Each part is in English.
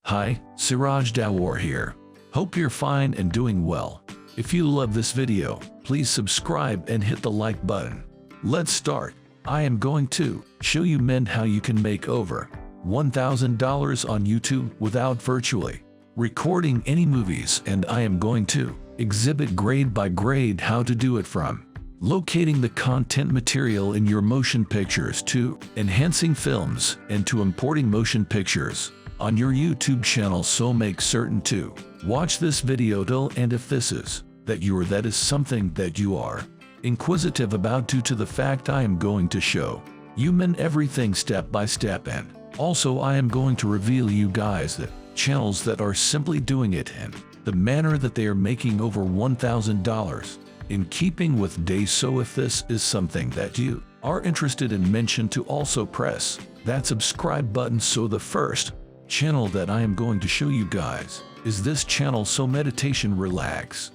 Hi, Siraj Dawar here. Hope you're fine and doing well. If you love this video, please subscribe and hit the like button. Let's start. I am going to show you men how you can make over $1,000 on YouTube without virtually recording any movies, and I am going to exhibit grade by grade how to do it, from locating the content material in your motion pictures to enhancing films and to importing motion pictures on your YouTube channel. So make certain to watch this video till end if this is that is something that you are inquisitive about, due to the fact I am going to show you men everything step by step, and also I am going to reveal you guys the channels that are simply doing it and the manner that they are making over $1,000 in keeping with days. So if this is something that you are interested in, mention to also press that subscribe button. So the first channel that I am going to show you guys is this channel, So Meditation Relax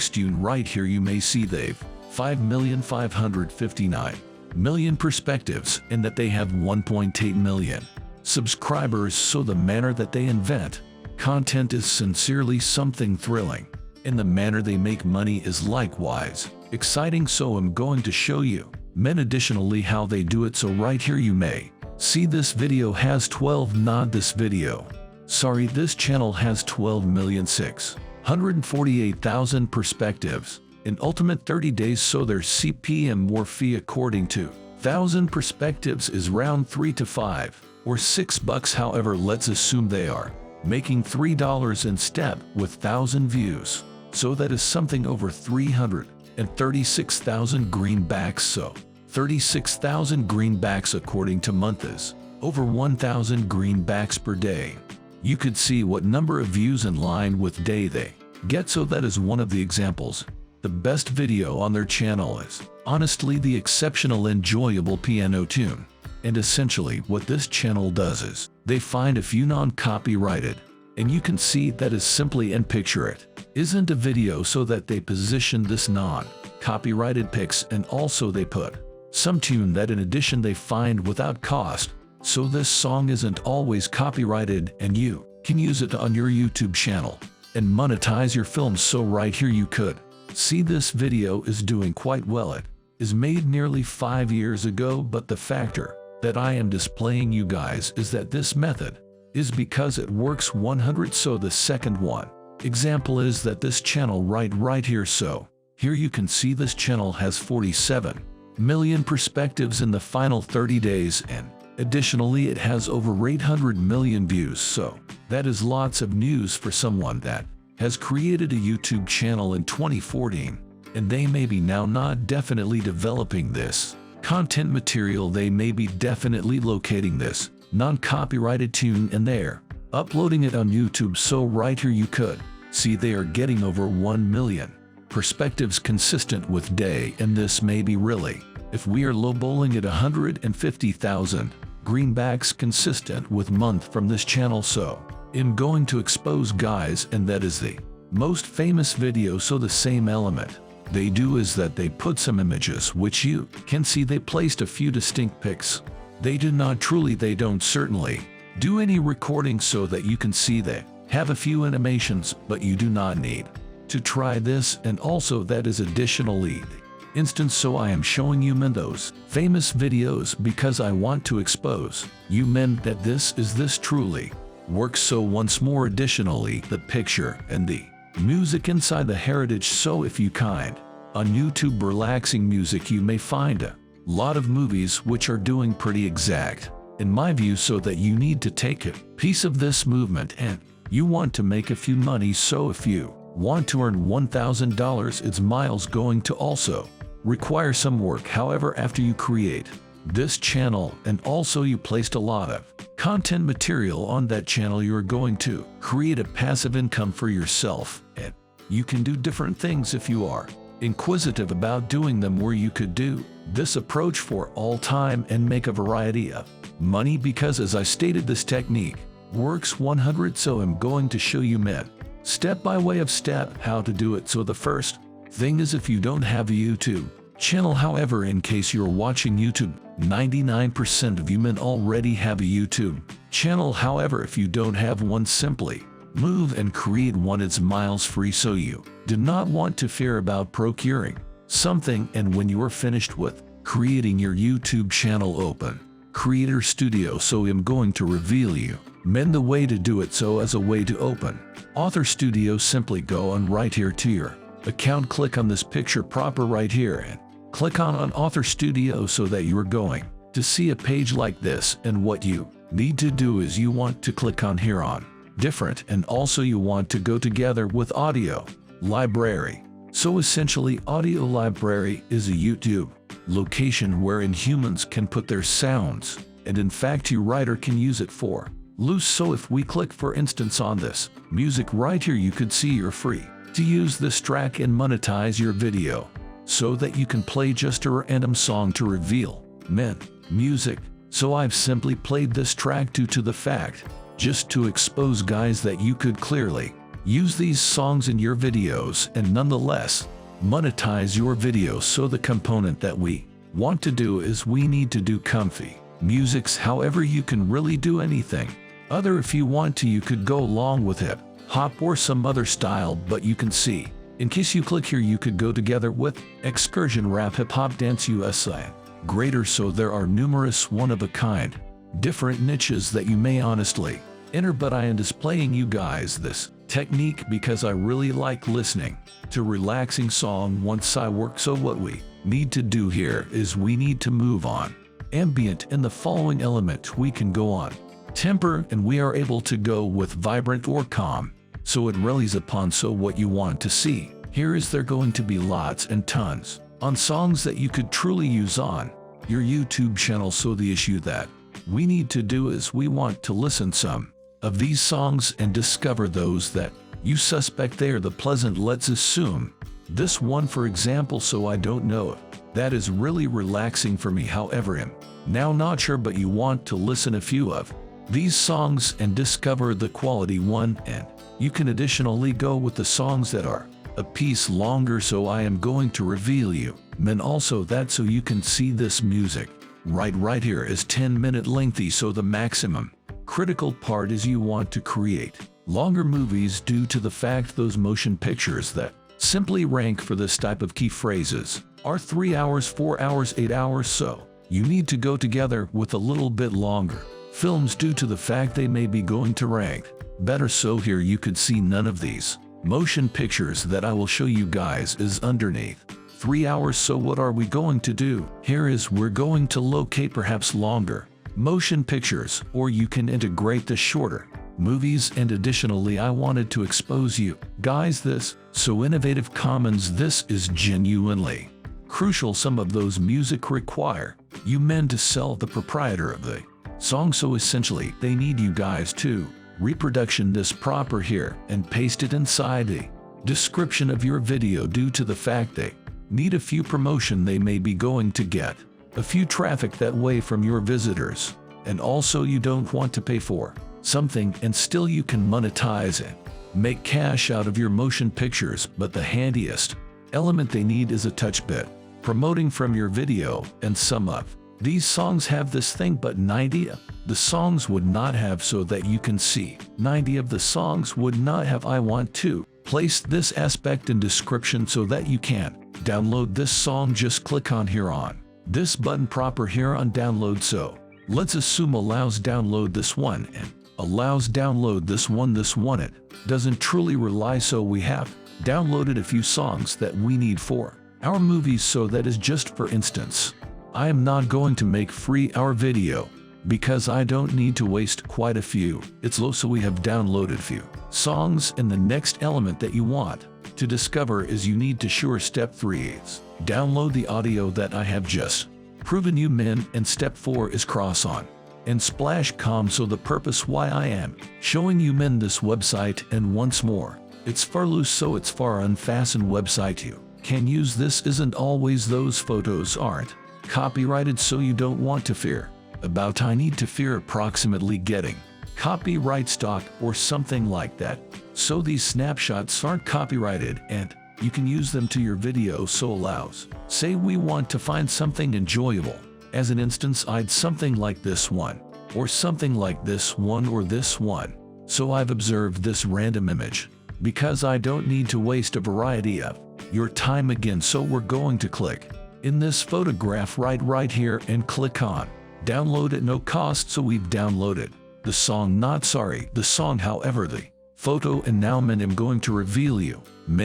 Tune. Right here you may see they've 5,559,000 perspectives and that they have 1.8 million subscribers. So the manner that they invent content is sincerely something thrilling, and the manner they make money is likewise exciting. So I'm going to show you men additionally how they do it. So right here you may see this video has 12, not this video. Sorry, this channel has 12,648,000 perspectives in ultimate 30 days. So their CPM or fee according to 1,000 perspectives is around $3 to $5 or $6. However, let's assume they are making $3 in step with 1,000 views. So that is something over 336,000 greenbacks. So 36,000 greenbacks according to month is over 1,000 greenbacks per day. You could see what number of views in line with day they get. So that is one of the examples. The best video on their channel is honestly the exceptional enjoyable piano tune. And essentially what this channel does is they find a few non-copyrighted, and you can see that is simply, and picture it isn't a video, so that they position this non-copyrighted pics, and also they put some tune that in addition they find without cost. So this song isn't always copyrighted, and you can use it on your YouTube channel and monetize your films. So right here you could see this video is doing quite well. It is made nearly 5 years ago, but the factor that I am displaying you guys is that this method is because it works 100. So the second one example is that this channel right here. So here you can see this channel has 47 million perspectives in the final 30 days, and additionally it has over 800 million views. So that is lots of news for someone that has created a YouTube channel in 2014, and they may be now not definitely developing this content material. They may be definitely locating this non-copyrighted tune and they're uploading it on YouTube. So right here you could see they are getting over 1 million perspectives consistent with day, and this may be really, if we are lowballing at 150,000 greenbacks consistent with month from this channel. So I'm going to expose guys, and that is the most famous video. So the same element they do is that they put some images, which you can see they placed a few distinct pics. They don't certainly do any recording, so that you can see they have a few animations, but you do not need to try this. And also that is additionally the instance. So I am showing you men those famous videos because I want to expose you men that this truly works. So once more, additionally the picture and the music inside the heritage. So if you kind on YouTube relaxing music, you may find a lot of movies which are doing pretty exact in my view. So that you need to take a piece of this movement and you want to make a few money. So if you want to earn $1,000, it's miles going to also require some work. However, after you create this channel and also you placed a lot of content material on that channel, you're going to create a passive income for yourself, and you can do different things if you are inquisitive about doing them, where you could do this approach for all time and make a variety of money, because as I stated, this technique works 100. So I'm going to show you men step by way of step how to do it. So the first thing is, if you don't have a YouTube channel. However, in case you're watching YouTube, 99% of you men already have a YouTube channel. However, if you don't have one, simply move and create one. It's miles free, so you do not want to fear about procuring something. And when you are finished with creating your YouTube channel, open Creator Studio. So I'm going to reveal you men the way to do it. So as a way to open Author Studio, simply go on right here to your account, click on this picture proper right here and click on Author Studio, so that you are going to see a page like this. And what you need to do is you want to click on here on different, and also you want to go together with audio library. So essentially, audio library is a YouTube location wherein humans can put their sounds, and in fact your writer can use it for loose. So if we click for instance on this music right here, you could see you're free to use this track and monetize your video, so that you can play just a random song to reveal men music. So I've simply played this track due to the fact just to expose guys that you could clearly use these songs in your videos and nonetheless monetize your videos. So the component that we want to do is we need to do comfy musics. However, you can really do anything other. If you want to, you could go along with hip hop or some other style, but you can see in case you click here, you could go together with excursion, rap, hip hop, dance, USA greater. So there are numerous one of a kind different niches that you may honestly enter, but I am displaying you guys this technique because I really like listening to relaxing song once I work. So what we need to do here is we need to move on ambient. In the following element we can go on temper, and we are able to go with vibrant or calm, so it relies upon so what you want to see. Here is there going to be lots and tons on songs that you could truly use on your YouTube channel. So the issue that we need to do is we want to listen some of these songs and discover those that you suspect they are the pleasant. Let's assume this one for example. So I don't know if that is really relaxing for me. However, I'm now not sure, but you want to listen a few of these songs and discover the quality one, and you can additionally go with the songs that are a piece longer. So I am going to reveal you men also that so you can see this music right here is 10-minute lengthy. So the maximum critical part is you want to create longer movies due to the fact those motion pictures that simply rank for this type of key phrases are 3 hours, 4 hours, 8 hours. So you need to go together with a little bit longer films due to the fact they may be going to rank better. So here you could see none of these motion pictures that I will show you guys is underneath 3 hours. So what are we going to do here is we're going to locate perhaps longer motion pictures, or you can integrate the shorter movies. And additionally, I wanted to expose you guys this so innovative commons. This is genuinely crucial. Some of those music require you men to sell the proprietor of the song, so essentially they need you guys to reproduction this proper here and paste it inside the description of your video due to the fact they need a few promotion. They may be going to get a few traffic that way from your visitors, and also you don't want to pay for something and still you can monetize and make cash out of your motion pictures. But the handiest element they need is a touch bit promoting from your video, and some of these songs have this thing, but 90 of the songs would not have. So that you can see 90 of the songs would not have. I want to place this aspect in description so that you can download this song. Just click on here on this button proper here on download. So let's assume allows download this one and allows download this one. This one it doesn't truly rely, so we have downloaded a few songs that we need for our movies. So that is just for instance, I am not going to make free our video because I don't need to waste quite a few. It's low, so we have downloaded few songs. And the next element that you want to discover is you need to sure step 3 is download the audio that I have just proven you men, and step 4 is cross on and splash com. So the purpose why I am showing you men this website, and once more it's far loose, so it's far unfastened website. You can use this isn't always those photos aren't copyrighted, so you don't want to fear about I need to fear approximately getting copyright stock or something like that. So these snapshots aren't copyrighted, and you can use them to your video so allows. Say we want to find something enjoyable. As an instance, I'd something like this one, or something like this one or this one. So I've observed this random image, because I don't need to waste a variety of your time again, so we're going to click in this photograph right here and click on download at no cost. So we've downloaded the song, the song, however the photo, and now I'm going to reveal you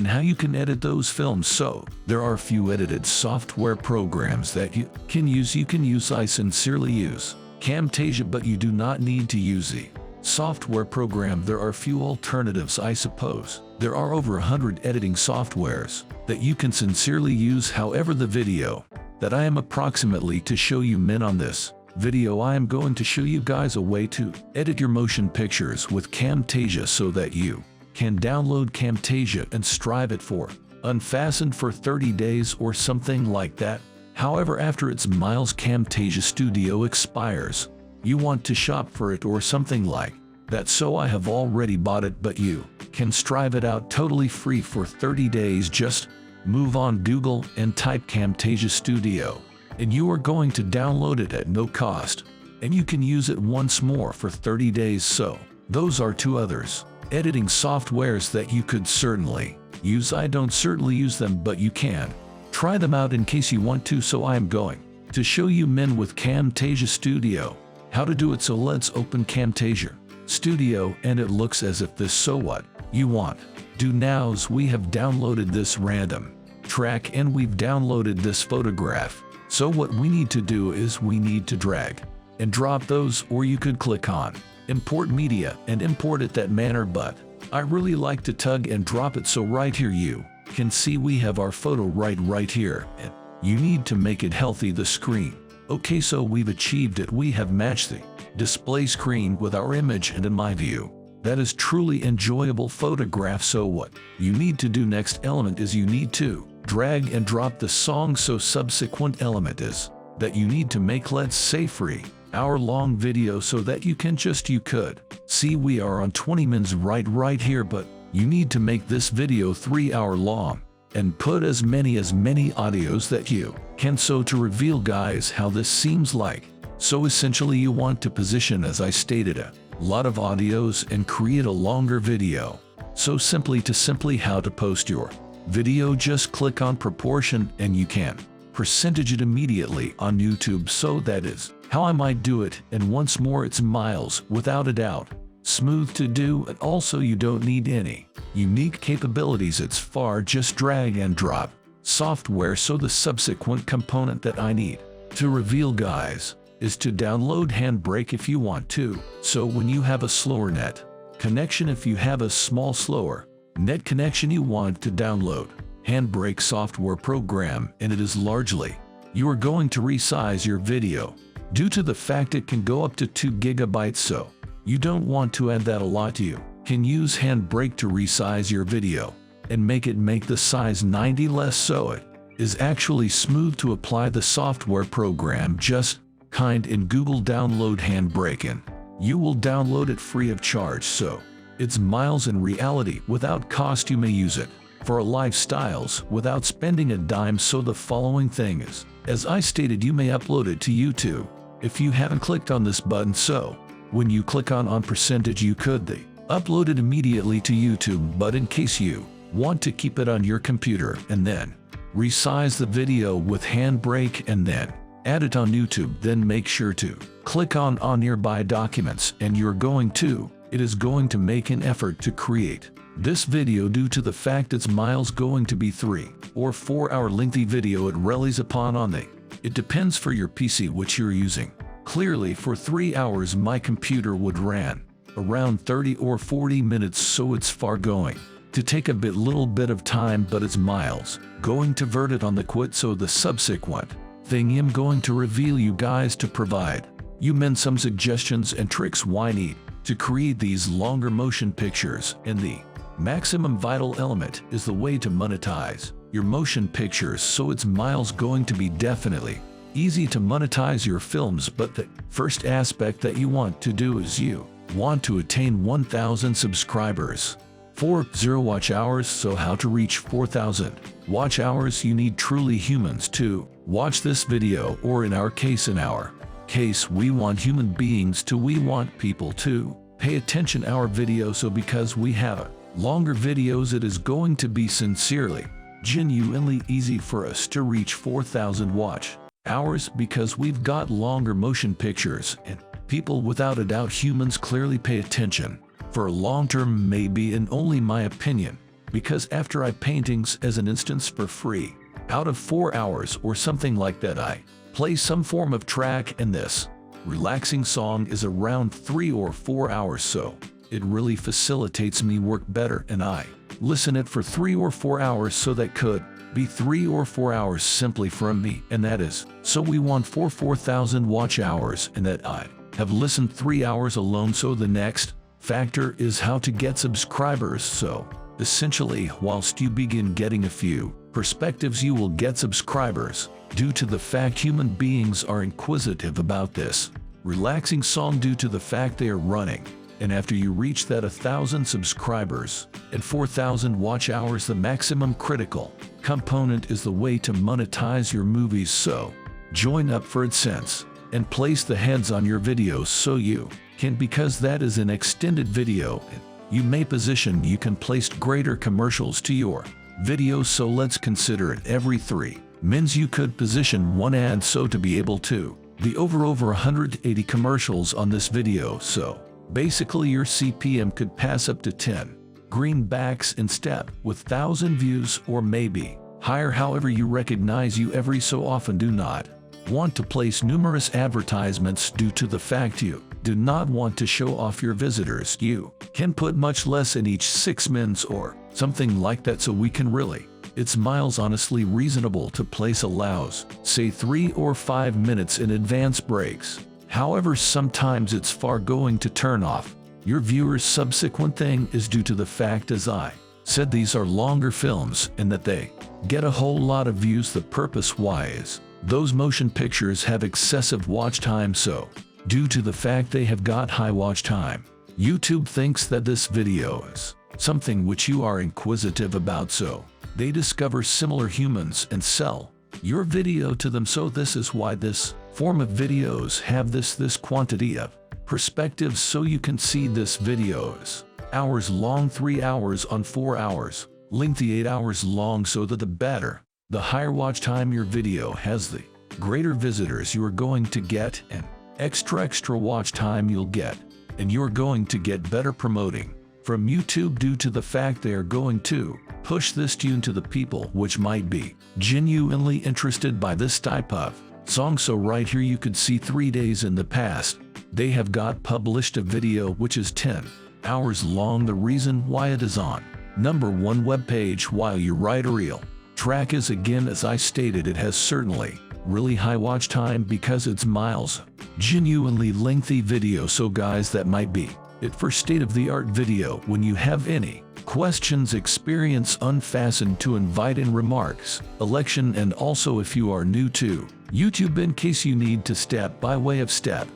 how you can edit those films. So there are a few edited software programs that you can use. I sincerely use Camtasia, but you do not need to use the software program. There are few alternatives, I suppose. There are over 100 editing softwares that you can sincerely use. However, the video that I am approximately to show you on this video, I am going to show you guys a way to edit your motion pictures with Camtasia so that you can download Camtasia and strive it for unfastened for 30 days or something like that. However, after its Camtasia Studio expires, you want to shop for it or something like that. So I have already bought it, but you can strive it out totally free for 30 days. Just move on Google and type Camtasia Studio, and you are going to download it at no cost, and you can use it once more for 30 days. So those are two others editing softwares that you could certainly use. I don't certainly use them, but you can try them out in case you want to. So I am going to show you with Camtasia Studio how to do it. So let's open Camtasia Studio, and it looks as if this. So what you want do now is we have downloaded this random track and we've downloaded this photograph. So what we need to do is we need to drag and drop those, or you could click on import media and import it that manner, but I really like to tug and drop it. So right here you can see we have our photo right here, and you need to make it healthy, the screen. Okay, so we've achieved it. We have matched the display screen with our image, and in my view, that is truly enjoyable photograph. So what you need to do next element is you need to drag and drop the song. So subsequent element is that you need to make, let's say, 3 hour long video so that you could see we are on 20 minutes right here, but you need to make this video 3 hour long and put as many audios that you can. So to reveal guys how this seems like, so essentially you want to position, as I stated, a lot of audios and create a longer video. So simply how to post your video, just click on proportion and you can percentage it immediately on YouTube. So that is how I might do it, and once more it's miles without a doubt smooth to do, and also you don't need any unique capabilities. It's just drag and drop software. So the subsequent component that I need to reveal guys is to download Handbrake if you want to. So when you have a slower net connection, if you have a slower net connection, you want to download Handbrake software program, and it is largely you are going to resize your video due to the fact it can go up to 2 gigabytes. So you don't want to add that a lot. You can use Handbrake to resize your video and make the size 90 less. So it is actually smooth to apply the software program. Just in Google download Handbrake, and you will download it free of charge. So it's miles in reality without cost. You may use it for a lifestyles without spending a dime. So the following thing is, as I stated, you may upload it to YouTube if you haven't clicked on this button. So when you click on percentage, you could upload it immediately to YouTube, but in case you want to keep it on your computer and then resize the video with Handbrake and then add it on YouTube, then make sure to click on nearby documents, and it is going to make an effort to create this video due to the fact it's going to be 3 or 4 hour lengthy video. It relies upon it depends for your PC which you're using. Clearly for 3 hours my computer would ran around 30 or 40 minutes, so it's going to take a little bit of time, but it's going to vert it on the quit. So the subsequent thing I'm going to reveal you guys to provide you some suggestions and tricks why need to create these longer motion pictures, and the maximum vital element is the way to monetize your motion pictures. So it's going to be definitely easy to monetize your films, but the first aspect that you want to do is you want to attain 1,000 subscribers. 4.0 watch hours. So how to reach 4,000 watch hours? You need truly humans to watch this video, or in our case, we want human beings to, we want people to pay attention our video. So because we have longer videos, it is going to be sincerely, genuinely easy for us to reach 4,000 watch hours because we've got longer motion pictures and people, without a doubt, humans clearly pay attention for a long term, maybe, and only my opinion, because after I paintings as an instance for free, out of 4 hours or something like that, I play some form of track, and this relaxing song is around 3 or 4 hours, so it really facilitates me work better, and I listen it for 3 or 4 hours, so that could be 3 or 4 hours simply from me, and that is, so we want 4,000 watch hours, and that I have listened 3 hours alone. So the next factor is how to get subscribers. So essentially, whilst you begin getting a few perspectives, you will get subscribers due to the fact human beings are inquisitive about this relaxing song, due to the fact they are running. And after you reach that 1,000 subscribers and 4,000 watch hours, the maximum critical component is the way to monetize your movies. So join up for AdSense and place the heads on your videos so you can, because that is an extended video, and you may position, you can place greater commercials to your videos. So let's consider it, every 3 minutes you could position 1 ad, so to be able to be over 180 commercials on this video. So basically your CPM could pass up to 10 greenbacks in step with 1,000 views, or maybe higher. However, you recognize you every so often do not want to place numerous advertisements due to the fact you do not want to show off your visitors. You can put much less in each 6 minutes or something like that, so we can really, it's miles honestly reasonable to place allows, say 3 or 5 minutes in advance breaks. However, sometimes it's far going to turn off your viewers. Subsequent thing is due to the fact, as I said, these are longer films and that they get a whole lot of views. The purpose why is those motion pictures have excessive watch time, so due to the fact they have got high watch time, YouTube thinks that this video is something which you are inquisitive about, so they discover similar humans and sell your video to them. So this is why this form of videos have this quantity of perspectives. So you can see this video is hours long, 3 hours on 4 hours, lengthy 8 hours long, so that the better, the higher watch time your video has, the greater visitors you are going to get, and extra watch time you'll get, and you're going to get better promoting from YouTube due to the fact they are going to push this tune to the people which might be genuinely interested by this type of song. So right here you could see 3 days in the past, they have got published a video which is 10 hours long. The reason why it is on #1 webpage while you write a reel track is, again, as I stated, it has certainly really high watch time because it's miles genuinely lengthy video. So guys, that might be it for state-of-the-art video. When you have any questions, experience, unfastened to invite in remarks, election, and also if you are new to YouTube, in case you need to step by way of step